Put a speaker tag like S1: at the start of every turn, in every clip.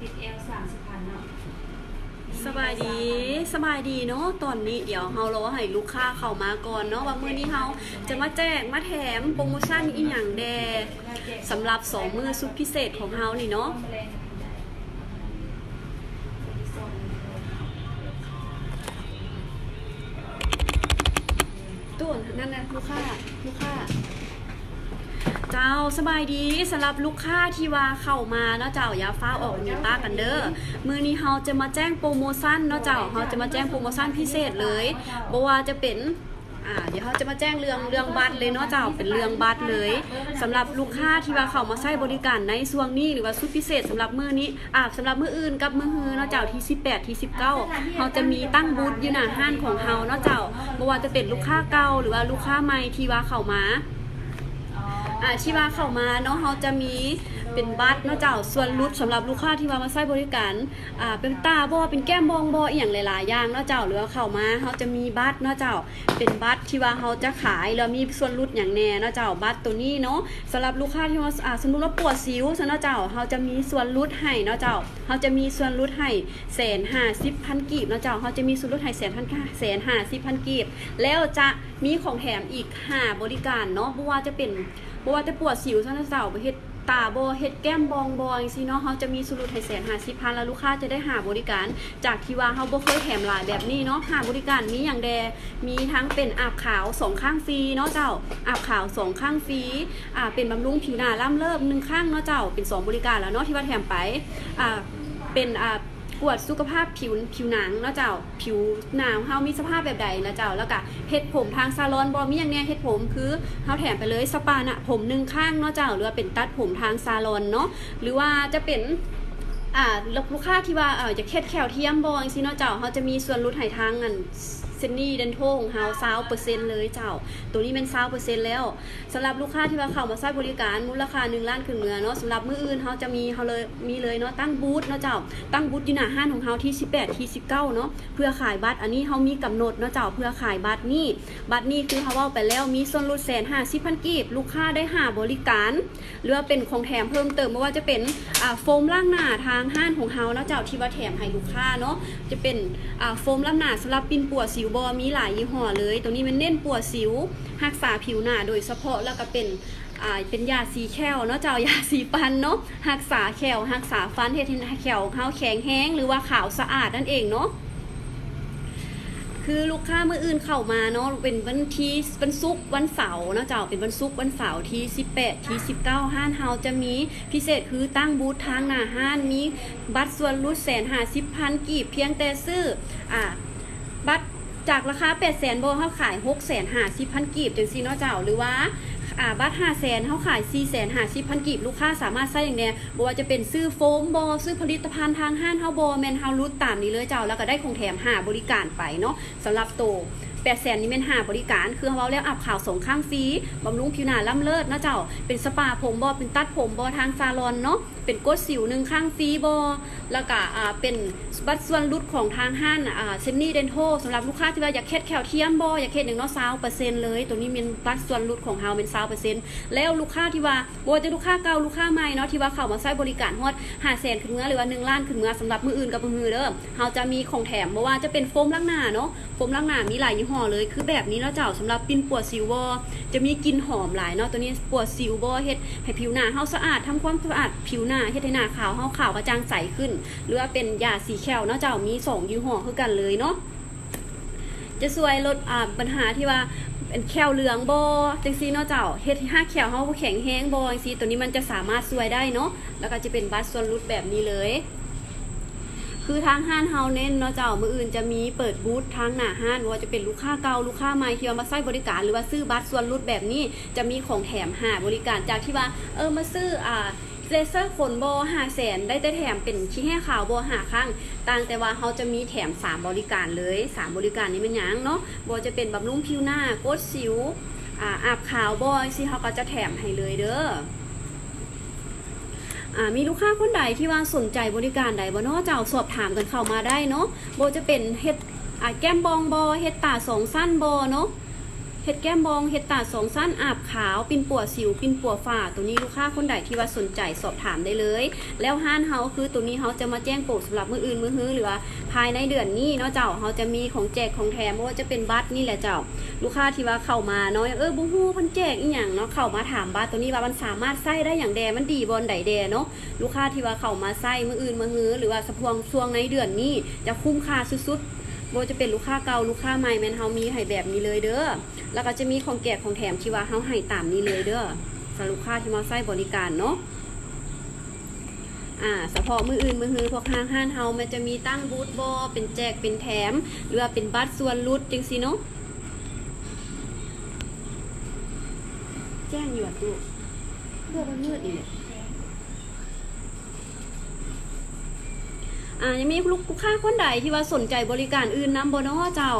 S1: ติดเอล30,000เนาะ
S2: สบายดีสบายดีเนาะตอนนี้เดี๋ยวเรารอให้ลูกค้าเข้ามาก่อนเนาะว่ามื้อนี้เราจะมาแจกมาแถมโปรโมชั่นอีหยังแดสำหรับ2มื้อสุดพิเศษของเรานี่เนาะต้นนั่นนะลูกค้าเจ้าสบายดีสำหรับลูกค้าที่ว่าเข้ามาเนาะเจ้าอย่าฟ้าออกมีป้ากันเด้อมื้อนี้เราจะมาแจ้งโปรโมชั่นเนาะเจ้าเราจะมาแจ้งโปรโมชั่นพิเศษเลยบ่ว่าจะเป็นเดี๋ยวเขาจะมาแจ้งเรื่องบัตรเลยเนาะเจ้าเป็นเรื่องบัตรเลยสำหรับลูกค้าที่ว่าเข้ามาใช้บริการในช่วงนี้หรือว่าสุดพิเศษสำหรับมื้อนี้สำหรับมื้ออื่นกับมื้อฮือเนาะเจ้าที่18ที่19เราจะมีตั้งบูธอยู่หน้าห้างของเราเนาะเจ้าบ่ว่าจะเป็นลูกค้าเก่าหรือว่าลูกค้าใหม่ที่ว่าเข้ามาที่ว่าเข้ามาเนาะเขาจะมีเป็นบัตรเนาะเจ้าส่วนลดสำหรับลูกค้าที่ว่ามาใช้บริการเป็นตาบ่เป็นแก้มบองบ่อีหยังหลายๆอย่างเนาะเจ้าหรือว่าเข้ามาเขาจะมีบัตรเนาะเจ้าเป็นบัตรที่ว่าเขาจะขายแล้วมีส่วนลดอย่างแน่เนาะเจ้าบัตรตัวนี้เนาะสำหรับลูกค้าที่ว่าสมมุติว่าปวดสิวซะเนาะเจ้าเขาจะมีส่วนลดให้เนาะเจ้าเขาจะมีส่วนลดให้150,000 กีบเนาะเจ้าเขาจะมีส่วนลดให้150,000 กีบแล้วจะมีของแถมอีก5บริการเนาะบ่ว่าจะปวดสิวซะเนาะเจ้าเฮ็ดตาโบเฮ็ดแก้มบองบอยสิเนาะเขาจะมีสูตรให้150,000แล้วลูกค้าจะได้หาบริการจากที่ว่าเขาบ่เคยแถมหลายแบบนี้เนาะหาบริการมีอย่างแดมีทั้งเป็นอาบขาว2ข้างฟรีเนาะเจ้าอาบขาว2ข้างฟรีเป็นบำรุงผิวหน้าล่ำเลิศ1ข้างเนาะเจ้าเป็น2บริการแล้วเนาะที่ว่าแถมไปเป็นกวดสุขภาพผิวหนังเนาะเจ้าผิวหนังเฮามีสภาพแบบใดนะเจ้าแล้วก็เฮ็ดผมทางซาลอนบ่มีอย่างแน่เฮ็ดผมคือเฮาแถมไปเลยสปานะผม1ข้างเนาะเจ้าหรือว่าเป็นตัดผมทางซาลอนเนาะหรือว่าจะเป็นลูกค้าที่ว่าอยากเฮ็ดแขวเทียมบ่จังซี่เนาะเจ้าเฮาจะมีส่วนลดให้ทางเซนนี่เดนโทของเฮา 20% เลยเจ้าตัวนี้เป็น 20% แล้วสำหรับลูกค้าที่ว่าเข้ามาใช้บริการมูลค่า1 ล้านขึ้นเหนือเนาะสำหรับมื้ออื่นเฮาจะมีเลยเนาะตั้งบูธเนาะเจ้าตั้งบูธอยู่หน้าห้างของเฮาที่18ที่19เนาะเพื่อขายบัตรอันนี้เฮามีกำหนดเนาะเจ้าเพื่อขายบัตรนี่คือเฮาเว้าไปแล้วมีส่วนลด150,000 กีบลูกค้าได้หาบริการหรือว่าเป็นของแถมเพิ่มเติมไม่ว่าจะเป็นโฟมล้างหน้าทางห้างของเฮาเนาะเจ้าที่ว่าแถมให้ลูกค้าเนาะจะเป็นโฟมล้างหน้าสำหรับปิ่นปัวสิวบ่มีหลายยี่ห้อเลยตัวนี้มันเน้นปัวสิวรักษาผิวหน้าโดยเฉพาะแล้วก็เป็นยาสีแคลเนาะเจ้ายาสีฟันเนาะรักษาแคลรักษาฟันเฮ็ดให้แคลเฮาแข็งแรงหรือว่าขาวสะอาดนั่นเองเนาะคือลูกค้ามื้ออื่นเข้ามาเนาะเป็นวันศุกร์วันเสาร์เนาะเจ้าเป็นวันศุกร์วันเสาร์ที่18ที่19ห้างเฮาจะมีพิเศษคือตั้งบูธทางหน้าห้างมีบัตรส่วนลด150,000 กีบเพียงแต่ซื้อบัตรจากราคา800,000บ่เฮาขาย650,000 กีบจังซี่เนาะเจ้าหรือว่าบัตร500,000เฮาขาย450,000 กีบลูกค้าสามารถใช้อย่างแน่บ่ว่าจะเป็นซื้อโฟมบ่ซื้อผลิตภัณฑ์ทางห้างเฮาบ่แม่นเฮารุดตามนี้เลยเจ้าแล้วก็ได้ของแถม5บริการไปเนาะสำหรับโต800,000นี่แม่น5บริการคือเฮาแล้วอาบขาว2ข้างฟรีบำรุงผิวหน้าล่ำเลิศเนาะเจ้าเป็นสปาผมบ่เป็นตัดผมบ่ทางซาลอนเนาะเป็นกดสิว1ข้างฟรีบ่แล้วก็เป็นบัตรส่วนลดของทางห้างเซนนี่เดนโทสำหรับลูกค้าที่ว่าอยากเฮ็ดแคลเทียมบ่อยากเฮ็ด1เนาะ 20% เลยตัวนี้เป็นบัตรส่วนลดของเฮาเป็น 20% แล้วลูกค้าที่ว่าบ่จะลูกค้าเก่าลูกค้าใหม่เนาะที่ว่าเข้ามาใช้บริการฮอด500,000ขึ้นเมื่อหรือว่า1 ล้านขึ้นเมื่อสำหรับมื้ออื่นกับมื้อฮือเด้อเฮาจะมีของแถมบ่ว่าจะเป็นโฟมล้างหน้าเนาะโฟมล้างหน้ามีหลายยี่ห้อเลยคือแบบนี้เนาะเจ้าสำหรับปิ่นปัวสิวบ่จะมีกลิ่นหอมหลายเนาะตัวนี้ปัวสิวบ่เฮ็ดให้ผิวหน้าเฮาสะอาดทำความสะอาดผิวหน้าเฮ็ดให้หน้าขาวเฮาขาวกระจ่างใสขึ้นหรือว่าเป็นยาสีแคลเนาะเจ้ามี2ยี่ห้อคือกันเลยเนาะจะช่วยลดปัญหาที่ว่าเป็นแคลเหลืองบ่จังซี่เนาะเจ้าเฮ็ดให้แคลเฮาแข็งแรงบ่จังซี่ตัวนี้มันจะสามารถช่วยได้เนาะแล้วก็จะเป็นบัตรส่วนลดแบบนี้เลยคือทางห้างเฮาเน้นเนาะเจ้ามื้ออื่นจะมีเปิดบูธทางหน้าห้างว่าจะเป็นลูกค้าเก่าลูกค้าใหม่ที่มาใช้บริการหรือว่าซื้อบัตรส่วนลดแบบนี้จะมีของแถม5บริการจากที่ว่ามาซื้อเลเซอร์ขนบ่500,000ได้แต่แถมเป็นขี้แห้ขาวบ่5ครั้งต่างแต่ว่าเฮาจะมีแถม3บริการเลย3บริการนี้มันหยังเนาะบ่จะเป็นบำรุงผิวหน้ากดสิวอาบขาวบ่สิเฮาก็จะแถมให้เลยเด้อมีลูกค้าคนใดที่ว่าสนใจบริการใดบ่เนาะเจ้าสอบถามกันเข้ามาได้เนาะบ่จะเป็นเฮ็ดแก้มบองบ่เฮ็ดตา2สั้นบ่เนาะ เฮ็ดแก้มบองเฮ็ดตาสองสั้นอาบขาวปิ่นปัวสิวปิ่นปัวฝ้าตัวนี้ลูกค้าคนใดที่ว่าสนใจสอบถามได้เลยแล้วห้านเฮาคือตัวนี้เฮาจะมาแจ้งโปรสำหรับมื้ออื่นมื้อฮื้อหรือว่าภายในเดือนนี้เนาะเจ้าเฮาจะมีของแจกของแถมบ่ว่าจะเป็นบัตรนี่แหละเจ้าลูกค้าที่ว่าเข้ามาเนาะบ่ฮู้เพิ่นแจกอีหยังเนาะเข้ามาถามบัตรตัวนี้ว่ามันสามารถใช้ได้อย่างแดมันดีบ่ใดแดเนาะลูกค้าที่ว่าเข้ามาใช้มื้ออื่นมื้อฮื้อหรือว่าสะพวงช่วงในเดือนนี้จะคุ้มค่าสุดๆบ่จะเป็นลูกค้าเก่าลูกค้าใหม่แม่นเฮามีให้แบบนี้เลยเด้อแล้วก็จะมีของแจกของแถมที่ว่าเฮาให้ตามนี้เลยเด้อสำหรับลูกค้าที่มาใช้บริการเนาะเฉพาะมืออื่นมือฮือพวกห้างเฮามันจะมีตั้งบูธบอเป็นแจกเป็นแถมหรือว่าเป็นบัตรส่วนลดจังซี่เนาะแจ้งอยู่ตู้เพื่อมันมืดนี่แหละยังมีลูกค้าคนใดที่ว่าสนใจบริการอื่นนำบ่เนาะเจ้า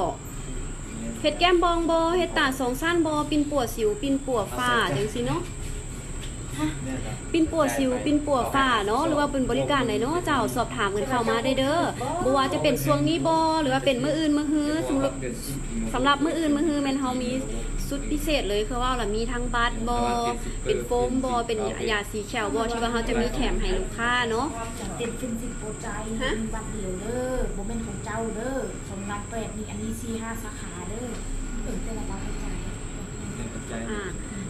S2: เฮ็ดแก้มบองบอเฮ็ดตาสองสั้นบอปิ่นปัวสิวปิ่นปัวฝ้าจังซี่เนาะปิ่นปัวสิวปิ่นปัวฝ้าเนาะหรือว่าเป็นบริการไหนเนาะเจ้าสอบถามกันเข้ามาได้เด้อบ่ว่าจะเป็นช่วงนี้บ่หรือว่าเป็นมื้ออื่นมื้อฮื้อสำหรับมื้ออื่นมื้อฮื้อแม่นเฮามีสุดพิเศษเลยคือว่าเรามีทั้งบัตรบ่เป็นโฟมบ่เป็นยาสีเขียวบ่ที่ว่าเฮาจะมีแถมให้ลูกค้าเนาะ
S3: เต็มเป็นสิบโปรใจมีบัตรเดียวเด้อบ่แม่นของเจ้าเด้อสำนัก8นี่อันนี้4-5สาขาเด้อแต่ละบัตรใจ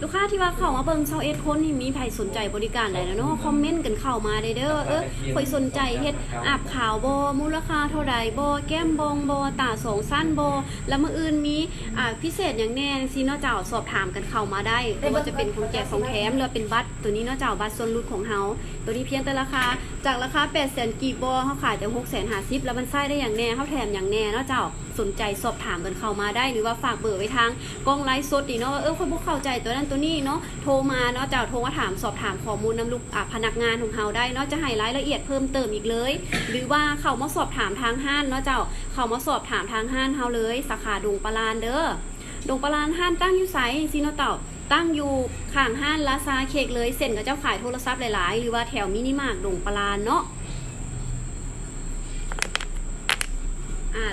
S2: ลูกค้าที่ว่าเข้ามาเบิ่ง21คนนี่มีใครสนใจบริการใดแล้วเนาะคอมเมนต์กันเข้ามาได้เด้อข่อยสนใจเฮ็ดอาบขาวบ่มูลค่าเท่าใดบ่แก้มบองบ่ตาสองสั้นบ่แล้วมื้ออื่นมีพิเศษหยังแน่จังซี่เนาะเจ้าสอบถามกันเข้ามาได้บ่ว่าจะเป็นของแจกของแถมหรือเป็นบัตรตัวนี้เนาะเจ้าบัตรส่วนลดของเฮาตัวนี้เพียงแต่ราคาจากราคา 800,000 กีบบ่เฮาขายแต่ 650,000แล้วมันใช้ได้อย่างแน่เฮาแถมอย่างแน่เนาะเจ้าสนใจสอบถามกันเข้ามาได้หรือว่าฝากเบอร์ไว้ทางกล้องไลฟ์สดนี่เนาะคนบ่เข้าใจตัวนั้นตัวนี้เนาะโทรมาเนาะเจ้าโทรมาถามสอบถามข้อมูลนำลูกพนักงานของเฮาได้เนาะจะให้รายละเอียดเพิ่มเติมอีกเลยหรือว่าเข้ามาสอบถามทางห้านเนาะเจ้าเข้ามาสอบถามทางห้านเฮาเลยสาขาดงปลานเด้อดงปลานห้านตั้งอยู่ไสซิเนาะเจ้าตั้งอยู่ข้างห้านลาซาเค้กเลยเส้นกับเจ้าขายโทรศัพท์หลายๆหรือว่าแถวมินิมาร์ทดงปลานเนาะ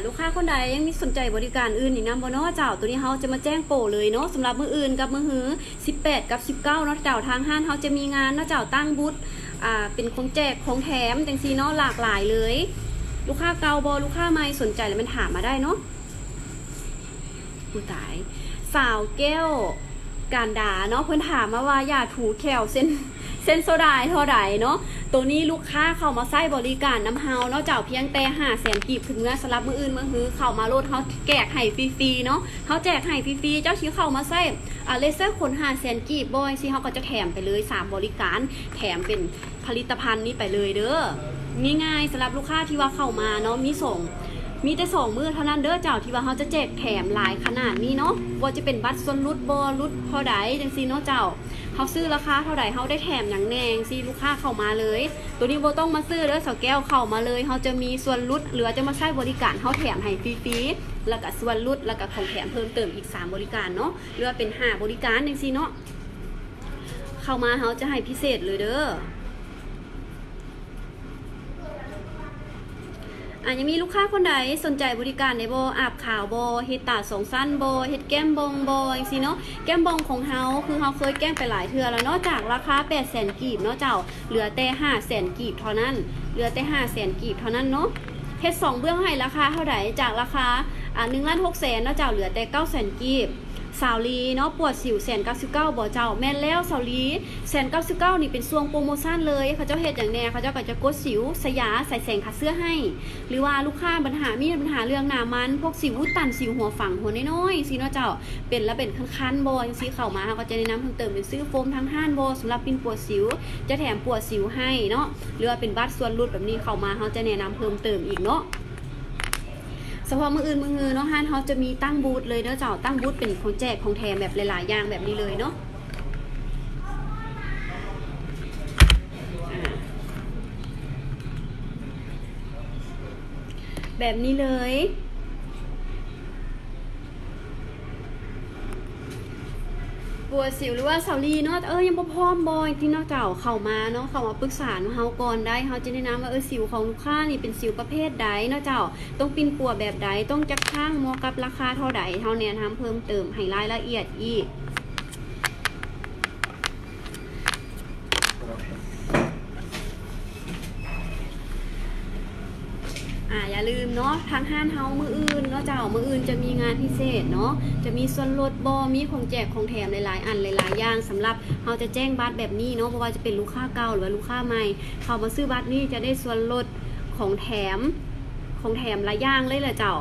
S2: ลูกค้าคนใดยังมีสนใจบริการอื่นอีกนำบ่เนาะเจ้าตัวนี้เฮาจะมาแจ้งโปรเลยเนาะสำหรับมื้ออื่นกับมื้อหือ18กับ19เนาะเจ้าทางห้านเฮาจะมีงานเนาะเจ้าตั้งบูธเป็นของแจกของแถมจังซี่เนาะหลากหลายเลยลูกค้าเก่าบ่ลูกค้าใหม่สนใจแล้วมันถามมาได้เนาะผู้ตายสาวแก้วการดาเนาะเพิ่นถามมาว่าอย่าถูแขวเส้นโซดาเท่าใดเนาะตัวนี้ลูกค้าเข้ามาใช้บริการน้ำเฮาเนาะเจ้าเพียงแต่500,000 กีบถึงเมื่อสลับมื้ออื่นมื้อฮื้อเข้ามาโลดเฮาแจกให้ฟรีๆเนาะเฮาแจกให้ฟรีๆเจ้าสิเข้ามาใช้เลเซอร์คน500,000 กีบบ่สิเฮาก็จะแถมไปเลย3บริการแถมเป็นผลิตภัณฑ์นี้ไปเลยเด้อง่ายๆสำหรับลูกค้าที่ว่าเข้ามาเนาะมีแต่2มื้อเท่านั้นเด้อเจ้าที่ว่าเฮาจะแจกแถมหลายขนาดนี้เนาะว่าจะเป็นบัตรส่วนลดบ่ลดเท่าใดจังซี่เนาะเจ้าเฮาซื้อราคาเท่าใดเฮาได้แถมหยังแน่จังซี่ลูกค้าเข้ามาเลยตัวนี้บ่ต้องมาซื้อเด้อสาวแก้วเข้ามาเลยเฮาจะมีส่วนลดหรือจะมาใช้บริการเฮาแถมให้ฟรีๆแล้วก็ส่วนลดแล้วก็ของแถมเพิ่มเติมอีก3บริการเนาะหรือว่าเป็น5บริการจังซี่เนาะเข้ามาเฮาจะให้พิเศษเลยเด้อยังมีลูกค้าคนใดสนใจบริการในบ่อาบขาวบ่เฮ็ดตาสองสั้นบ่เฮ็ดแก้มบองบ่จังซี่เนาะแก้มบองของเฮาคือเฮาเคยแก้มไปหลายเทื่อแล้วเนาะจากราคา 800,000 กีบเนาะเจ้าเหลือแต่ 500,000 กีบเท่านั้นเหลือแต่ 500,000 กีบเท่านั้นเนาะเฮ็ด2เบื้องให้ราคาเท่าใดจากราคา1,600,000เนาะเจ้าเหลือแต่ 900,000 กีบสาวลีเนาะปวดสิว199บ่เจ้าแม่นแล้วสาวลี199นี่เป็นช่วงโปรโมชั่นเลยเขาเจ้าเฮ็ดอย่างแน่เขาเจ้าก็จะกดสิวสยาใส่แสงขัดเสื้อให้หรือว่าลูกค้ามีปัญหาเรื่องหน้ามันพวกสิวอุดตันสิวหัวฝังหัวน้อยๆสิเนาะเจ้าเป็นแล้วเป็นคันๆบ่จังซี่เข้ามาเขาก็จะแนะนำเพิ่มเติมเป็นซื้อโฟมทั้งห้านบ่สำหรับปิ่นปวดสิวจะแถมปวดสิวให้เนาะหรือว่าเป็นบัตรส่วนลดแบบนี้เข้ามาเขาจะแนะนำเพิ่มเติมอีกเนาะเฉพาะมื้ออื่นมื้อฮื้อเนาะห้านเฮาจะมีตั้งบูธเลยเนาะเจ้าตั้งบูธเป็นของแจกของแถมแบบหลายๆอย่างแบบนี้เลยเนาะแบบนี้เลย ปัวสิวหรือว่าเสาลีเนาะยังบ่พร้อมบ่จริงๆเนาะเจ้าเข้ามาเนาะเข้ามาปรึกษาเฮาก่อนได้เฮาจะแนะนำว่าสิวของลูกค้านี่เป็นสิวประเภทใดเนาะเจ้าต้องปิ้นปัวแบบใดต้องจักข้างเหมาะกับราคาเท่าใดเฮาแนะนำเพิ่มเติมให้รายละเอียดอีกอย่าลืมเนาะทางห้านเฮามื้ออื่นเนาะเจ้ามื้ออื่นจะมีงานพิเศษเนาะจะมีส่วนลดบ่มีของแจกของแถมหลายๆอันหลายๆอย่างสำหรับเฮาจะแจ้งบัตรแบบนี้เนาะบ่ว่าจะเป็นลูกค้าเก่าหรือว่าลูกค้าใหม่เข้ามาซื้อบัตรนี้จะได้ส่วนลดของแถมหลายอย่างเลยแหละเจ้า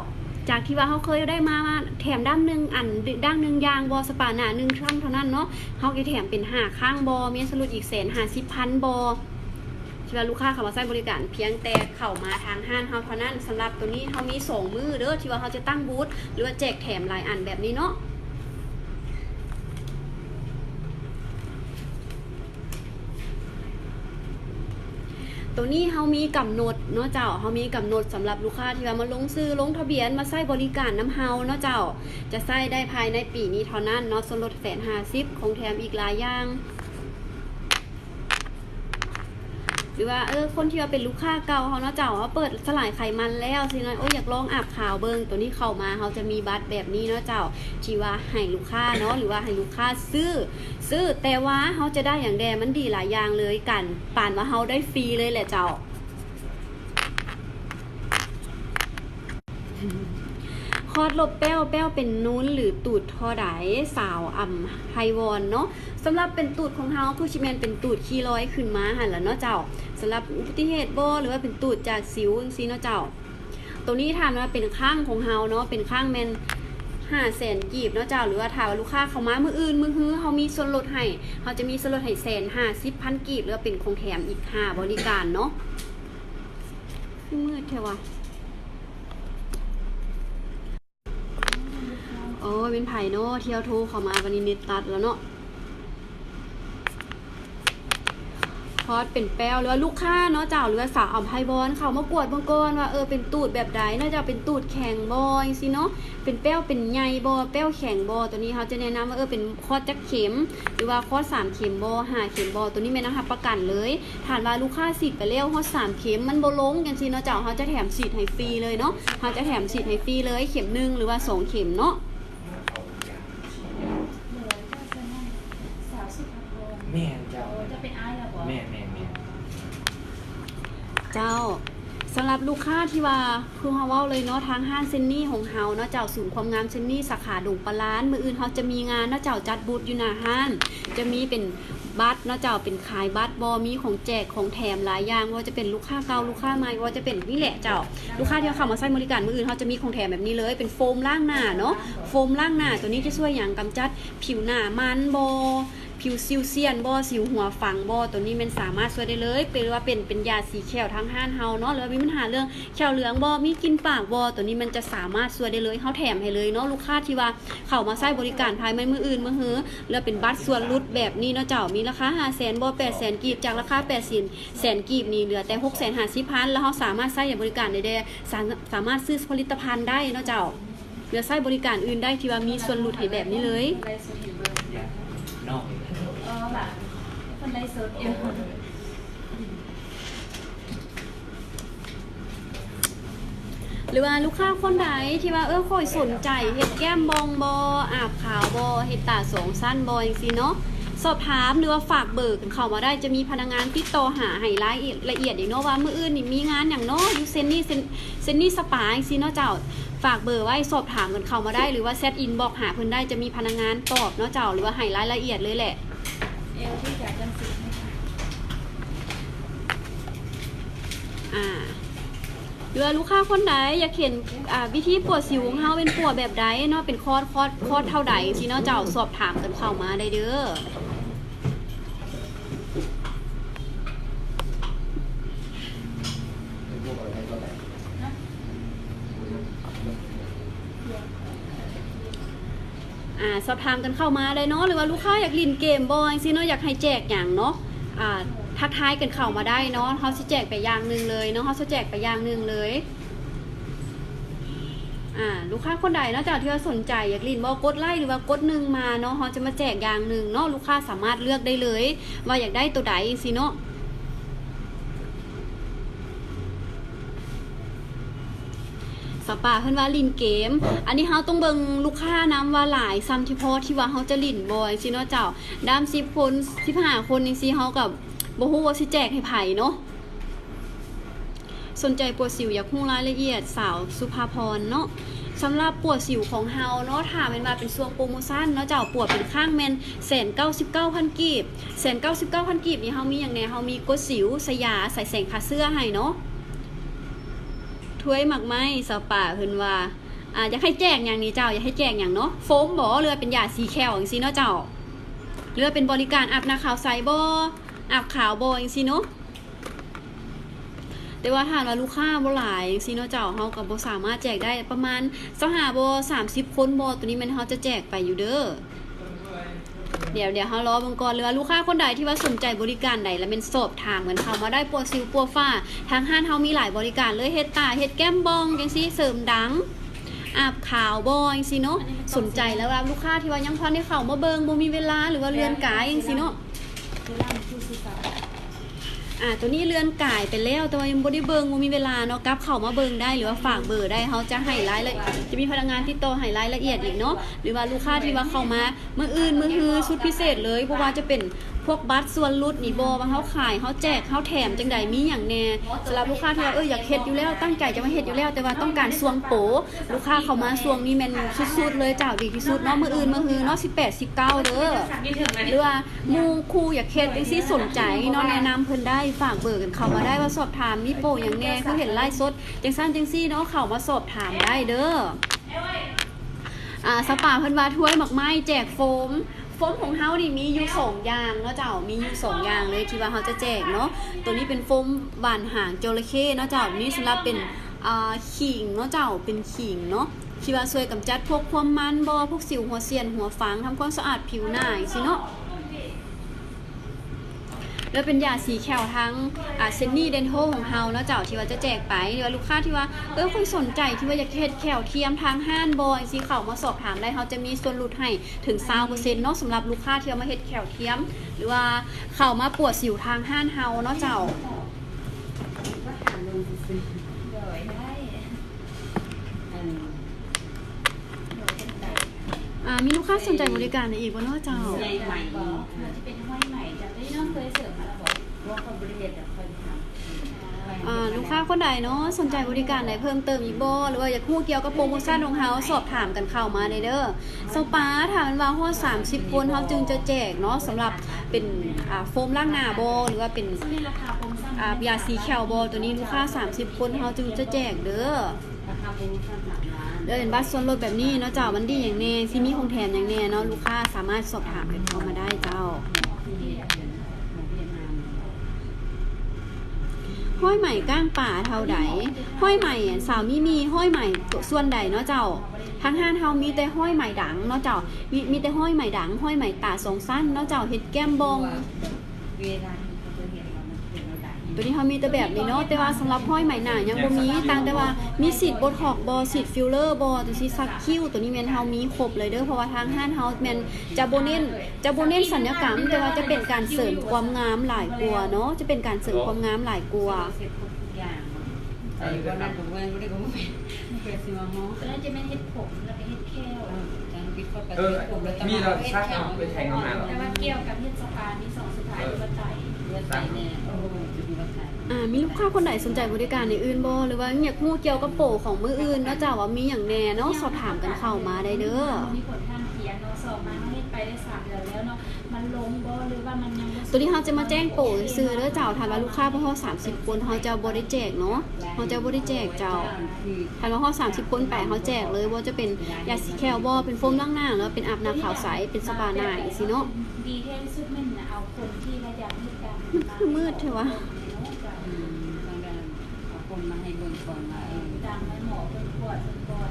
S2: จากที่ว่าเฮาเคยได้มาแถมด้านนึงอันด้านนึงยางบ่สปาหน้า1ครั้งเท่านั้นเนาะเฮาก็แถมเป็น5ครั้งบ่มีส่วนลดอีก150,000บ่ที่ว่าลูกค้าเข้ามาใช้บริการเพียงแต่เข้ามาทางห้างเฮาเท่านั้นสำหรับตัวนี้เฮามี2มื้อเด้อที่ว่าเฮาจะตั้งบูธหรือว่าแจกแถมหลายอันแบบนี้เนาะตัวนี้เฮามีกำหนดเนาะเจ้าเฮามีกำหนดสำหรับลูกค้าที่ว่ามาลงทะเบียนมาใช้บริการน้ำเฮาเนาะเจ้าจะใช้ได้ภายในปีนี้เท่านั้นเนาะส่วนลด150ของแถมอีกหลายอย่างหรือว่าคนที่ว่าเป็นลูกค้าเก่าเขาเนาะเจ้าเปิดสลายไขมันแล้วสินะอยากลองอาบขาวเบิ่งตัวนี้เข้ามาเขาจะมีบัตรแบบนี้เนาะเจ้าที่ว่าให้ลูกค้าเนาะหรือว่าให้ลูกค้าซื้อแต่ว่าเขาจะได้อย่างแดมันดีหลายอย่างเลยกันป่านว่าเขาได้ฟรีเลยแหละเจ้าคอดลบแป้วเป็นนู้นหรือตูดทอไดสาวไฮวอนเนาะสำหรับเป็นตูดของเฮาคือชิแมนเป็นตูดขี้ร้อยขึ้นมาหันแล้วเนาะเจ้าสำหรับอุบัติเหตุบ่หรือว่าเป็นตูดจากสิวจังซี่เนาะเจ้าตัวนี้ถามว่าเป็นข้างของเฮาเนาะเป็นข้างแมน500,000กีบเนาะเจ้าหรือว่าถ้าว่าลูกค้าเข้ามามื้ออื่นมื้อฮื้อเฮามีส่วนลดให้เฮาจะมีส่วนลดให้150,000กีบหรือว่าเป็นของแถมอีก5บริการเนาะมืดแท้ว่ะโอ้เป็นไผ่เนาะเที่ยวโทรเข้ามาวันนี้เน็ตตัดแล้วเนาะคอสเป็นแป้วหรือว่าลูกค้าเนาะเจ้าหรือว่าสาวอ่ำไฮบอลเขามากวดบางก้อนว่าเป็นตูดแบบใดน่าจะเป็นตูดแข็งบอยสิเนาะเป็นแป้วเป็นใหญ่บอแป้วแข็งบอตัวนี้เขาจะแนะนำว่าเป็นคอสจักเข็มหรือว่าคอส3เข็มบอ5เข็มบอตัวนี้ไม่นะคะประกันเลยถามว่าลูกค้าฉีดไปแล้วคอส3เข็มมันบ่ลงกันสิเนาะเจ้าเขาจะแถมฉีดให้ฟรีเลยเนาะเขาจะแถมฉีดให้ฟรีเลยเข็ม1หรือว่า2เข็มเนาะ
S4: แม่เจ้า
S1: จะเป็นอ้ายแล้วบ่
S4: แม่
S2: เจ้าสำหรับลูกค้าที่ว่าคือเฮาเว้าเลยเนาะทางห้างเซนนี่ของเฮาเนาะเจ้าศูนย์ความงามเซนนี่สาขาดงปลาล้านมื้ออื่นเฮาจะมีงานเนาะเจ้าจัดบูธอยู่หน้าห้างจะมีเป็นบัตรเนาะเจ้าเป็นขายบัตรบ่มีของแจกของแถมหลายอย่างว่าจะเป็นลูกค้าเก่าลูกค้าใหม่ว่าจะเป็นนี่แหละเจ้าลูกค้าที่เข้ามาใช้บริการมื้ออื่นเฮาจะมีของแถมแบบนี้เลยเป็นโฟมล้างหน้าเนาะโฟมล้างหน้าตัวนี้จะช่วยหยังกำจัดผิวหน้ามันบ่ผิวซิวเซียนบ่สิวหัวฝังบ่ตัวนี้มันสามารถช่วยได้เลยเป็นว่าเป็นยาสีแขวทั้งห้านเฮาเนาะหรือว่ามีปัญหาเรื่องแขวเหลืองบ่มีกลิ่นปากบ่ตัวนี้มันจะสามารถช่วยได้เลยเฮาแถมให้เลยเนาะลูกค้าที่ว่าเข้ามาใช้บริการภายในมื้ออื่นมื้อฮื้อแล้วเป็นบัตรส่วนลดแบบนี้เนาะเจ้ามีราคา500,000บ่800,000กีบจากราคา800,000กีบนี่เหลือแต่650,000แล้วเฮาสามารถใช้บริการได้สามารถซื้อผลิตภัณฑ์ได้เนาะเจ้าเหลือใช้บริการอื่นได้ที่ว่ามีส่วนลดให้แบบนี้เลย
S4: นอก
S1: แบบคนไลฟ์สดเอง
S2: หรือว่าลูกค้าคนใดที่ว่าค่อยสนใจเฮ็ดแก้มบองบออาบขาวบอเฮ็ดตาสองสั้นบอจังซี่เนาะสอบถามหรือว่าฝากเบิกเข้ามาได้จะมีพนักงานติดต่อหาให้รายละเอียดอีกเนาะว่ามื้ออื่นนี่มีงานหยังเนาะอยู่เซนนี่สปาจังซี่เนาะเจ้าฝากเบอร์ไว้สอบถามกันเข้ามาได้หรือว่าแชทอินบ็อกหาเพิ่นได้จะมีพนักงานตอบเนาะเจ้าหรือว่าให้รายละเอียดเลยแหละ
S1: ที่อยากจังสิ
S2: หรือว่าลูกค้าคนใดอยากเห็นวิธีปวดสิวของเฮาเป็นปวดแบบใดเนาะเป็นคอดเท่าใดสิเนาะเจ้าสอบถามกันเข้ามาได้เด้อสอบถามกันเข้ามาได้เนาะหรือว่าลูกค้าอยากเล่นเกมบ่จังซี่เนาะอยากให้แจกหยังเนาะทักทายกันเข้ามาได้เนาะเฮาสิแจกไปอย่างนึงเลยเนาะเฮาสิแจกไปอย่างนึงเลย ลูกค้าคนใดเนาะเจ้าที่ว่าสนใจอยากลิ้นบ่กดไลค์หรือว่ากดหนึ่งมาเนาะเขาจะมาแจกอย่างหนึ่งเนาะลูกค้าสามารถเลือกได้เลยว่าอยากได้ตัวใดสิเนาะสปาเพิ่นว่าลิ้นเกมอันนี้เฮาต้องเบิ่งลูกค้านำว่าหลายซ้ำที่พอที่ว่าเฮาจะลิ้นบ่จังซี่เนาะเจ้าดาม10คน15คนจังซี่เฮาก็บ่ฮู้ว่าสิแจกให้ไผเนาะสนใจปวดสิวอยากรู้รายละเอียดสาวสุภาพรเนาะสำหรับปวดสิวของเฮาเนาะถ้าเป็นว่าเป็นช่วงโปรโมชั่นเนาะเจ้าปวดเป็นข้างแม่น199,000 กีบ199,000 กีบนี่เฮามีหยังแหน่เฮามีกดสิวสยาใส่แสงคาเสื้อให้เนาะถ้วยหมักไม้สปาเพิ่นว่าอยากให้แจกอย่างนี้เจ้าอยากให้แจกอย่างเนาะโฟมบ่หรือเป็นยาสีแคลจังซี่เนาะเจ้าหรือเป็นบริการอาบน้ำขาวใสบ่อาบขาวบ่จังซี่เนาะแต่ว่าถ้าว่าลูกค้าบ่หลายจังซี่เนาะเจ้าเฮาก็บ่สามารถแจกได้ประมาณ25บ่30คนบ่ตัวนี้แม่นเฮาจะแจกไปอยู่เด้อเดี๋ยวเฮารอเบิ่งก่อนเลยว่าลูกค้าคนใดที่ว่าสนใจบริการใดแล้วเป็นสอบถามกันเข้ามาได้ปัวซิวปัวฝ้าทางห้านเฮามีหลายบริการเลยเฮ็ดตาเฮ็ดแก้มบองจังซี่เสริมดังอาบขาวบ่จังซี่เนาะสนใจแล้วว่าลูกค้าที่ว่ายังพอได้เข้ามาเบิ่งบ่มีเวลาหรือว่าเรือนกายจังซี่เนาะตัวนี้เรือนกายไปแล้วแต่ว่ายังบ่ได้เบิ่งบ่มีเวลาเนาะกลับเข้ามาเบิ่งได้หรือว่าฝากเบอร์ได้เฮาจะให้รายละเอียดจะมีพนักงานติดต่อให้รายละเอียดอีกเนาะหรือว่าลูกค้าที่ว่าเข้ามามื้ออื่นมื้อฮือชุดพิเศษเลยเพราะว่าจะเป็นพวกบัตรส่วนลดนี่บ่ว่าเฮาขายเฮาแจกเฮาแถมจังใดมีหยังแน่สำหรับลูกค้าที่ว่าอยากเฮ็ดอยู่แล้วตั้งใจจะมาเฮ็ดอยู่แล้วแต่ว่าต้องการส่วงโปลูกค้าเข้ามาส่วงนี้แม่นสุดๆเลยเจ้าดีที่สุดเนาะมื้ออื่นมื้อฮือเนาะ18 19เด้อหรือว่าหมู่คู่อยากเฮ็ดจังซี่สนใจเนาะแนะนำเพิ่นได้ฝากเบอร์กันเข้ามาได้ว่าสอบถามมีโปรหยังแน่คือเห็นไลฟ์สดจังซั่นจังซี่เนาะเข้ามาสอบถามได้เด้อสปาเพิ่นว่าถ้วยหมักไม้แจกโฟมของเฮานี่มีอยู่2อย่างเนาะเจ้ามีอยู่2อย่างเลยที่ว่าเฮาจะแจกเนาะตัวนี้เป็นโฟมหวานหางจระเข้เนาะเจ้านี่สำหรับเป็นขิงเนาะเจ้าเป็นขิงเนาะที่ว่าช่วยกำจัดพวกความมันบ่พวกสิวหัวเสียนหัวฝังทำความสะอาดผิวหน้าจังซี่เนาะแล้วเป็นยาสีแคลทั้งเซนนี่เดนโทของเฮาเนาะเจ้าที่ว่าจะแจกไปหรือว่าลูกค้าที่ว่าคนสนใจที่ว่าอยากเฮ็ดแคลเทียมทางห้านบอยสิเข้ามาสอบถามได้เฮาจะมีส่วนลดให้ถึง 20% เนาะสำหรับลูกค้าที่มาเฮ็ดแคลเทียมหรือว่าเข้ามาปวดสิวทางห้านเฮาเนาะเจ้ามีลูกค้าสนใจบริการอีกบ่เนาะเจ้า
S1: ใหม่มันจะเป็นห้อยใหม่จะได้น้องเคยเสริมมาแล้วบอกว่าคนบริเวณจะคอยทำ
S2: ลูกค้าคนใดเนาะสนใจบริการใดเพิ่มเติมอีกบ่หรือว่าอยากรู้เกี่ยวกับโปรโมชั่นของเฮาสอบถามกันเข้ามาเด้อสปาถามว่าฮอด30คนเฮาจึงจะแจกเนาะสำหรับเป็นโฟมล้างหน้าบ่หรือว่าเป็น
S1: ราคาโปรโมชั่น
S2: ยาสีแคลบ่ตัวนี้ลูกค้า30คนเฮาจึงจะแจกเด้อ
S1: ราคาโปรโมชั่น
S2: เป็นบัตรส่วนลดแบบนี้เนาะเจ้ามันดีอย่างแน่สิมีของแถมอย่างแน่เนาะลูกค้าสามารถสอบถามกันเข้ามาได้เจ้าห้อยใหม่ก้างป่าเท่าใดห้อยใหม่สาวมีห้อยใหม่ตัวส่วนใดเนาะเจ้าทางห้านเฮามีแต่ห้อยใหม่ดังเนาะเจ้ามีแต่ห้อยใหม่ดังห้อยใหม่ตาสองสั้นเนาะเจ้าเฮ็ดแก้มบองตัวนี้เขามีแต่แบบนี้เนาะแต่ว่าสำหรับห้อยใหม่หน้ายังบ่มีต่างแต่ว่ามีสีดโบท็อกบ่สีดฟิลเลอร์บ่ตัวสิซักคิ้วตัวนี้แม่นเฮามีครบเลยเด้อเพราะว่าทางห้านเฮาแม่นจะบ่เน้นสัญญกรรมแต่ว่าจะเป็นการเสริมความงามหลายกว่าเนาะจะเป็นการเสริมความงามหลายกว่า
S1: ก็นั่นก็เว้นบ่ได้ก็บ่แค่สิว่าเฮาแล้วจะไม่เฮ็ดผมแล้วก็เฮ็ดแค่
S4: มีเราซักไปแทงงานหรอ
S1: แต่ว่าเกี่ยวกับเฮ็ดสปามี2สุดท้ายบ่ใจ
S2: มีลูกค้าคนไหนสนใจบริการในอื่นบ่หรือว่าอยากรู้เกี่ยวกับโปรของมื้ออื่นเนาะจ้าว่ามีหยังแน่เนาะสอบถามกันเข้ามาได้เด้อ
S1: มีผลข้างเคียงเนาะสอบมาเฮ็ดไปได้3เดือนแล้วเนาะมันลงบ่หรือว่ามันยัง
S2: ตัวนี้เฮาจะมาแจ้งโปรซื้อเด้อเจ้าถ้าว่าลูกค้าบ่ฮอด30คนเฮาจะบ่ได้แจกเนาะเฮาจะบ่ได้แจกเจ้าถ้าว่าฮอด30คนไปเฮาแจกเลยว่าจะเป็นยาสีแคลบ่เป็นโฟมล้างหน้าแล้วเป็นอาบน้ำขาวใสเป็นสปาหน้าจังซี่เนาะ
S1: ดีที่สุดแม่นน่ะเอาคนที่พยายามเฮ็ดกัน
S2: คือมืดใช่วะ
S1: คนมาให้เบิ่งก่อนมาดังให้หมอเพิ่นปวดก่อน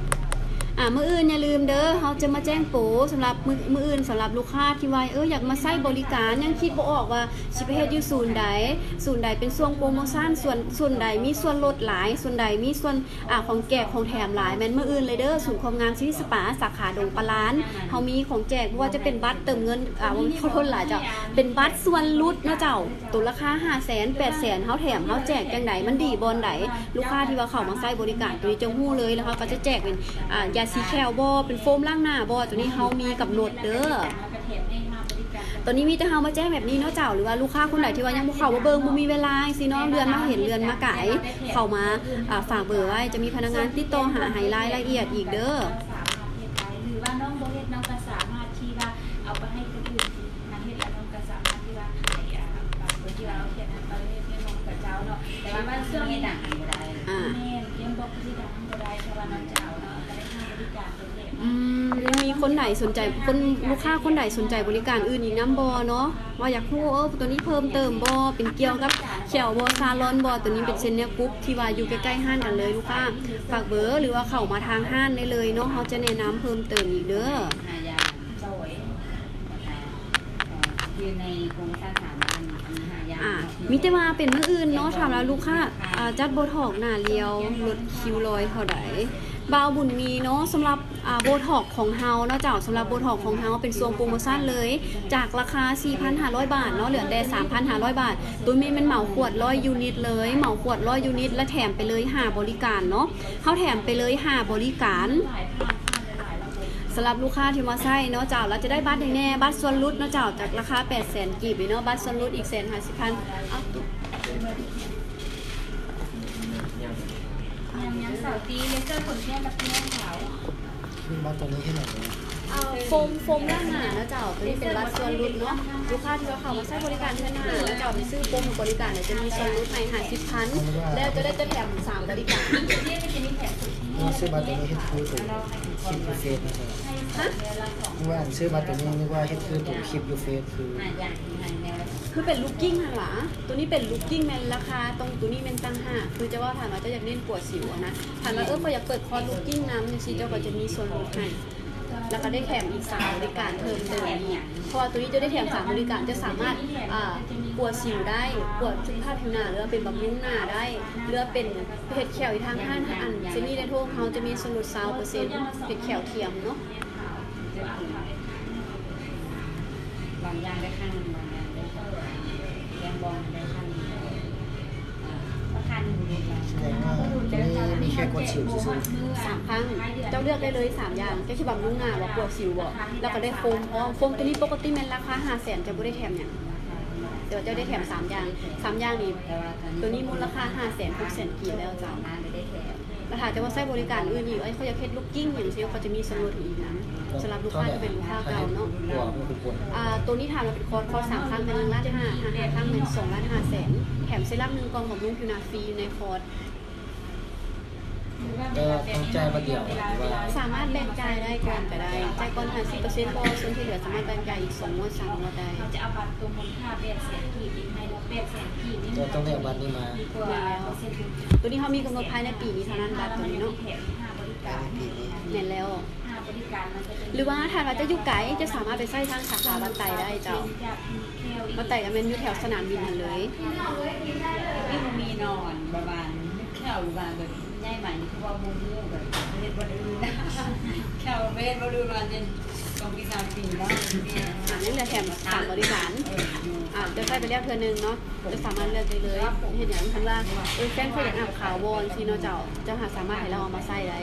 S2: มื้ออื่นอย่าลืมเด้อเขาจะมาแจ้งโปรสำหรับมื้ออื่นสำหรับลูกค้าที่ว่าอยากมาใช้บริการยังคิดบ่ออกว่าสิไปเฮ็ดอยู่ศูนย์ใดเป็นช่วงโปรโมชั่นส่วนใดมีส่วนลดหลายส่วนใดมีส่วนของแจกของแถมหลายแม่นมื้ออื่นเลยเด้อศูนย์ความงามซิสปาสาขาดงปลาล้านเฮามีของแจกบ่ว่าจะเป็นบัตรเติมเงินขอโทษหลายเจ้าเป็นบัตรส่วนลดเนาะเจ้าตัวราคา 500,000 800,000เฮาแถมเฮาแจกจังไดมันดีบ่อนใดลูกค้าที่ว่าเข้ามาใช้บริการตัวนี้จะฮู้เลยแล้วเขาก็จะแจกเป็นยาสีแคลบ่เป็นโฟมล้างหน้าบ่ตัวนี้เฮามีกำหนดเด้อตอนนี้มีแต่เฮามาแจ้งแบบนี้เนาะเจ้าหรือว่าลูกค้าคนไหนที่ว่ายังบ่เข้ามาเบิ่งบ่มีเวลาสิเนาะเดือนมาเห็นเดือนมาไกเข้ามาฝากเบอร์ไว้จะมีพนักงานติดต่อหาให้รายละเอียดอีกเด้อ
S1: หรือว่าน้องบ่เฮ็ดน้องก็สามารถที่ว่าเอาไปให้คนอื่นทางเฮ็ดแล้วน้องก็สามารถที่ว่าให้บางคนที่ว่าเราเฮ็ดนั้นไปเฮ็ดให้น้องกับเจ้าเนาะแต่ว่ามันช่วงนี้ดังบ่ได้แม่ยังบอกที่ดังบ่ได้เพราะว่าน้องเจ้าเนาะก็ได้ทำบริการตรงนี้
S2: มีคนไหนสนใจลูกค้าคนไหนสนใจบริการอื่นอีกน้ำบอเนาะว่าอยากรู้ตัวนี้เพิ่มเติมบอเป็นเกี่ยวกับเขียวบอซาลอนบอตัวนี้เป็นเซนเนียกรุ๊ปที่ว่าอยู่ใกล้ๆห้างกันเลยลูกค้าฝากเบอร์หรือว่าเข้ามาทางห้างได้เลยเนาะเขาจะแนะนำเพิ่มเติมอีกเด้อ
S1: อยู่ในโครงสร้างสถาบัน
S2: มิแต่ว่าเป็นมื้ออื่นเนาะถามแล้วลูกค้าจัดโบท็อกหน้าเรียวลดคิวรอยเท่าใดบ่าวบุญมีเนาะสำหรับโบท็อกของเฮาเนาะเจ้าสำหรับโบท็อกของเฮาเป็นช่วงโปรโมชั่นเลยจากราคา 4,500 บาทเนาะเหลือแต่ 3,500 บาทตัวนี้มันเหมาขวด100ยูนิตเลยเหมาขวด100ยูนิตและแถมไปเลย5บริการเนาะเฮาแถมไปเลย5บริการสำหรับลูกค้าที่มาใช้เนาะเจ้าเราจะได้บัตรแน่บัตรส่วนลดเนาะเจ้าจากราคา 800,000 กีบเนาะบัตรส่วนลดอีก 150,000
S1: ยังเสาตีเลเซอร์ขนแก้มกับแก้มขาว
S4: มีบัตรตัวนี้ที่ไหน
S2: โฟมล้างหน้าแล้วเจ้าตัวนี้เป็นบัตรส่วนลดเนาะลูกค้าที่เขามาใช้บริการที่หน้าแล้วเจ้าไปซื้อโปรโมบริการเนี่ยจะมีส่วนลดใน50,000แล้วจะได้แถม3บริการ
S4: ซื้อบัตรตัวนี้เฮ็ดคือตัวคลิปยูเฟสนะฮะนึกว่าซื้อบัตรตัวนี้นึกว่าเฮ็ดคือตัวคลิปยูเฟส
S2: คือเป็นลูกกิ้งค่ะหรอตัวนี้เป็นลูกกิ้งแมนราคาตรงตัวนี้เป็นตั้ง5คือจะว่าถามว่าจะอยากเล่นปวดสิวนะถามว่าพออยากเปิดคอร์สลูกกิ้งน้ำสิเจ้าก็จะมีส่วนลดให้แล้วก็ได้แถมอีก3บริการเพิ่มเติมเพราะว่าตัวนี้จะได้แถม3บริการจะสามารถปวดสิวได้ปวดสุขภาพผิวหน้าหรือเป็นบำรุงหน้าได้หรือเป็นเพชรแขวอีกทางห้านอันเซนี่ในทั่วเขาจะมีส่วนลด20%เพชรแขวเทียมเนาะ
S1: บางอย่างได้ข้างบางอย่างได้ยังบอลได้ข้างประคัน
S4: แสดงว่าตัวนี้มีแค่กดสิวซื่อ
S2: 3ครั้งเจ้าเลือกได้เลย3อย่างก็คือบำรุงหน้าว่าปวดสิวบ่แล้วก็ได้โฟมโฟมตัวนี้ปกติมันราคา 500,000 จะบ่ได้แถมอย่างเดี๋ยวเจ้าได้แถม3อย่างนี้ตัวนี้มูลค่า 500,000 600,000 กีบแล้วเจ้าได้แถมแล้วถ้าจะว่าใช้บริการอื่นอีกเขาอยากเฮ็ดลูกกิ้งอย่างเช่นเขาจะมีส่วนลดอีกนะสำหรับลูกค้าที่เป็นลูกค้าเก่าเนาะตัวนี้ทำมาเป็นคอร์ส3ครั้งเป็น1,500,000 5ครั้งเป็น2,500,000แถมเซรั่ม1กล่องบำรุงผิวหน้าฟรีในคอร์ส
S4: ก็ต้องจ่ายมาเดียว
S2: สามารถแบ่งจ่ายได้ก่อนก็ได้จ่ายก่อน50%พอส่วนที่เหลือสามารถแบ่งจ่ายอีก2งวด3งวดได้
S1: จะเอาบัตรตัวมูลค่า800,000 กีบอีกให้800,000 กีบนี่
S4: ต้องได้บัตรนี้มา
S2: ตัวนี้เขามีกำหนดภายในปีนี้เท่านั้นบัตรตัวนี้เนาะเห็นแล้วหรือว่าถ้าเราจะอยู่ไกลจะสามารถไปใช้ทางสาขาบัตรไตได้เจ้าบัตรไตก็เป็นอยู่แถวสนามบินนั่นเลย
S1: นี่มันมีนอนประมาณแค่อยู่บ้านแบบง่ายใหม่นี่คือว่ามุมเรื่องแบบเฮ็ดบ่ได้อื่นนะแค่เวทบ่ดูมาจนต้องมี3ปีแล้ว
S2: นี่เหลือแถม3บริการจะใช้ไปแล้วเทื่อนึงเนาะจะสามารถเลือกได้เลยเห็นอย่างคันว่าแฟนเขาอยากอาบขาววอนสิเนาะเจ้าหาสามารถให้เราเอามาใส่ได้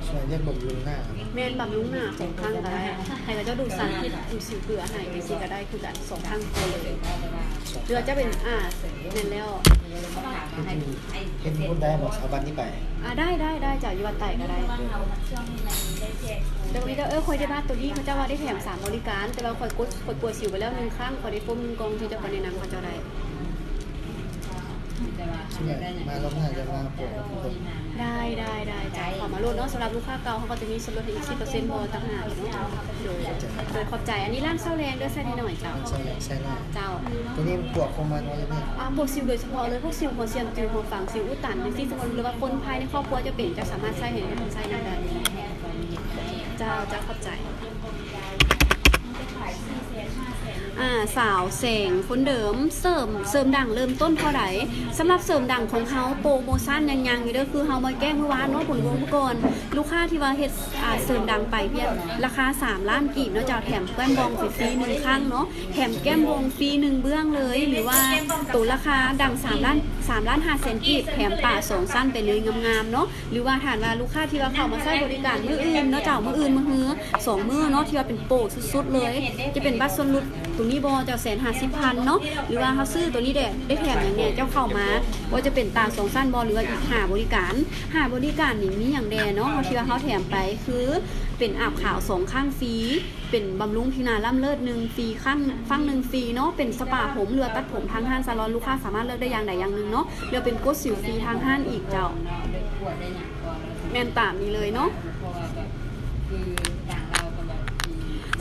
S4: ช่วยเรียกบำรุงหน้า
S2: แม่นบำรุงหน้า2ครั้งก็ได้ให้เราจะดูสารพิษดูสิวเกลือให้สิก็ได้คือกัน2ครั้งเลยเรือจะเป็นแม่นแล้ว
S4: เห็นคนได้หมดชาวบ้านที่ไป
S2: ได้จากอยู่วัดไต่ก็ได้แต่วันนี้ก็คอยได้บ้านตัวนี้เขาจะว่าได้แถม3บริการแต่เราคอยกดปวดสิวไปแล้ว1ครั้งคอยได้โฟม1กล่องที่จะไปแนะนำเขาจะได้
S4: ใช่ไหมมารอบหน้าจะมาโปรทุกคน
S2: ได้จ้ะขอมาโลดเนาะสำหรับลูกค้าเก่าเขาก็จะมีส่วนลดอีก10%บ่ต่างหากเนาะโดยขอบใจอันนี้ร้านเซาแรงด้วยใส่นิดหน่อยเจ้า
S4: มันใช่แหละใช่แน่
S2: เจ้า
S4: ตัวนี้ปวกของมันว่าจะเนี่ย
S2: บวกซิลโดยเฉพาะเลยพวกซิลหัวเสียมติวหัวฝังซิลอุดตันในที่สมมติหรือว่าคนภายในครอบครัวจะเป็นจะสามารถใช้เห็นใช้ได้เจ้าเข้าใจสาวแสงคนเดิมเสริมดังเริ่มต้นเท่าไหร่สำหรับเสริมดังของเขาโปรโมชั่นยังอยู่เด้อคือเฮามาแก้เมื่อวานเนาะผลรวมผู้ก่อนลูกค้าที่ว่าเฮ็ดเสริมดังไปเพียงราคา3ล้านกีบเนาะเจ้าแถมแก้มบองฟรี1ครั้งเนาะแถมแก้มบองฟรี1เบื้องเลยหรือว่าตัวราคาดัง3ล้าน5แสนกีบแถมป่า2สั้นไปเลยงามๆเนาะหรือว่าฐานว่าลูกค้าที่ว่าเข้ามาใช้บริการมื้ออื่นเนาะเจ้ามื้ออื่นมื้อฮื้อ2มื้อเนาะที่ว่าเป็นโปรสุดๆเลยจะเป็นบัตรส่วนลดตัวนี้บ่เจ้า150,000เนาะหรือว่าเขาซื้อตัวนี้ได้แถมอย่างเนี้ยเจ้าเข้ามาว่าจะเป็นตา2สั้นบ่หรือว่าอีก5บริการนี่มีอย่างแดเนาะเขาที่ว่าเขาแถมไปคือเป็นอาบขาว2ข้างฟรีเป็นบำรุงผิวหน้าล่ำเลิศ1ฟรีข้างฟัง1ฟรีเนาะเป็นสปาผมหรือตัดผมทางห้านซาลอนลูกค้าสามารถเลือกได้อย่างใดอย่างหนึ่งเนาะหรือเป็นกดสิวฟรีทางห้านอีกเจ้าแม่นตามนี้เลยเนาะ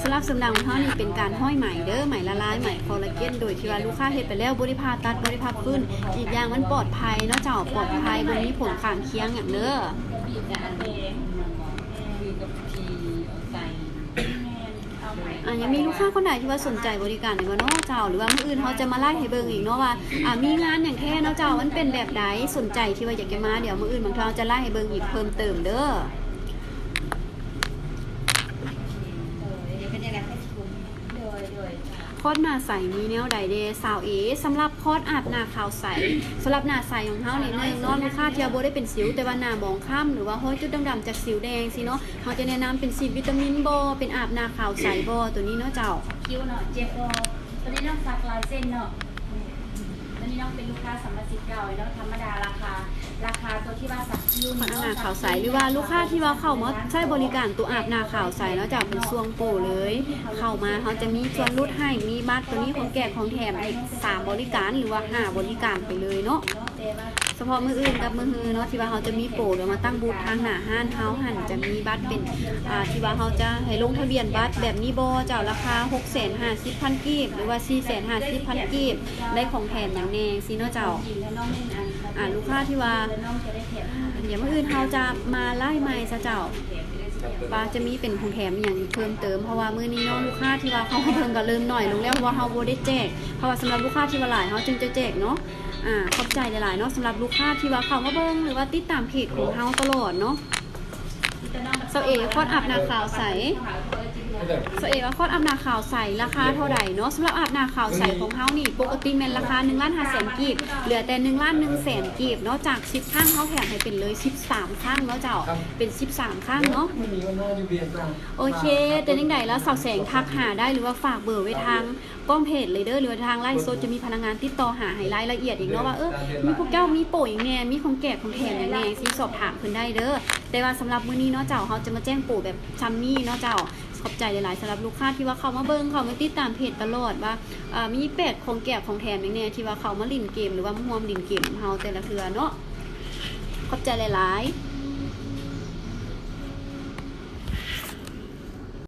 S2: สำหรับเสริมดังของเขานี่เป็นการห้อยไหมเด้อไหมละลายไหมคอลลาเจนโดยที่ว่าลูกค้าเฮ็ดไปแล้วบริพาตัดบริพาขึ้นอีกอย่างมันปลอดภัยเนาะเจ้าปลอดภัยบ่มีผลข้างเคียงอย่างเด้อยังมีลูกค้าคนไหนที่ว่าสนใจบริการในบ่เนาะเจ้าหรือว่ามื้ออื่นเขาจะมาไล่ให้เบิ่งอีกเนาะว่ามีงานอย่างแท้เนาะเจ้ามันเป็นแบบใดสนใจที่ว่าอยากจะมาเดี๋ยวมื้ออื่นบางครั้งจะไล่ให้เบิ่งอีกเพิ่มเติมเด้อคอร์สหน้าใสมีแนวใดเดสาวสำหรับคอร์สอาบหน้าขาวใสสำหรับหน้าใสของเขาเนี่ยเนาะลูกค้าที่บ่ได้เป็นสิวแต่ว่าหน้ามองค่ำหรือว่าห้อยจุดดำๆจากสิวแดงสิเนาะเขาจะแนะนำเป็นซีวิตามินบ่เป็นอาบหน้าขาวใสบ่ตัวนี้เนาะเจ้า
S1: คิ้วเนาะเจ็บบ่ตัวนี้น้องสักลายเส้นเนาะตัวนี้น้องเป็นลูกค้าสัมมาสิทธิ์เก่าเนาะธรรมดาราคาตัวที่ว่าสักคิ้ว
S2: อาบหน้าขาวใสหรือว่าลูกค้าที่ว่าเข้ามาใช้บริการตัวอาบหน้าขาวใสเนาะจากเป็นช่วงโปรเลยเข้ามาเขาจะมีส่วนลดให้มีบัตรตัวนี้ของแก่ของแถมอีก3บริการหรือว่า5บริการไปเลยเนาะเฉพาะมื้ออื่นกับมื้อฮือเนาะที่ว่าเขาจะมีโปรเดี๋ยวมาตั้งบูธทางหน้าห้านเฮาหันจะมีบัตรเป็นที่ว่าเขาจะให้ลงทะเบียนบัตรแบบนี้บ่เจ้าราคา 650,000 กีบหรือว่า 450,000 กีบได้ของแถมอย่างแน่ซิเนาะเจ้าลูกค้าที่ว่าเดี๋ยวมื้ออื่นเขาจะมาไล่ไม้ซะเจ้าว่าจะมีเป็นของแถมอย่างเพิ่มเติมเพราะว่ามื้อนี้เนาะลูกค้าที่ว่าเขาเพิ่งก็เริ่มหน่อยลงแล้วเพราะว่าเฮาบ่ได้แจกเพราะว่าสำหรับลูกค้าที่ว่าหลายเฮาจึงจะแจกเนาะขอบใจหลายๆเนาะสำหรับลูกค้าที่ว่าเข้ามาเบิ่งหรือว่าติดตามเพจของเฮาตลอดเนาะเซาคอร์สอาบน้าขาวใสว่าคอร์สอาบน้าขาวใสราคาเท่าใดเนาะสำหรับอาบน้าขาวใสของเฮานี่ปกติแม่นราคา1,500,000 กีบเหลือแต่1,100,000 กีบเนาะจาก10ครั้งเฮาแถมให้เป็นเลย13ครั้งเนาะเจ้าเป็น13ครั้งเนาะโอเคแต่จังไดแล้วสาวแสงทักหาได้หรือว่าฝากเบอร์ไว้ทางก้องเพจเลยเด้อหรือว่าทางไลฟ์สดจะมีพนักงานติดต่อหาให้รายละเอียดอีกเนาะว่ามีพวกเจ้ามีโปรอย่างแน่มีของแก่ของแถมอย่างแน่สิสอบถามเพิ่นได้เด้อแต่ว่าสำหรับมื้อนี้เนาะเจ้าเฮาจะมาแจ้งโปรแบบซัมมี่เนาะเจ้าขอบใจหลายๆสำหรับลูกค้าที่ว่าเข้ามาเบิ่งเข้ามาติดตามเพจตลอดว่ามีเป็ดของแก่ของแถมอย่างแน่ที่ว่าเข้ามาเล่นเกมหรือว่ามาร่วมเล่นเกมเฮาแต่ละเทื่อเนาะขอบใจหลายๆ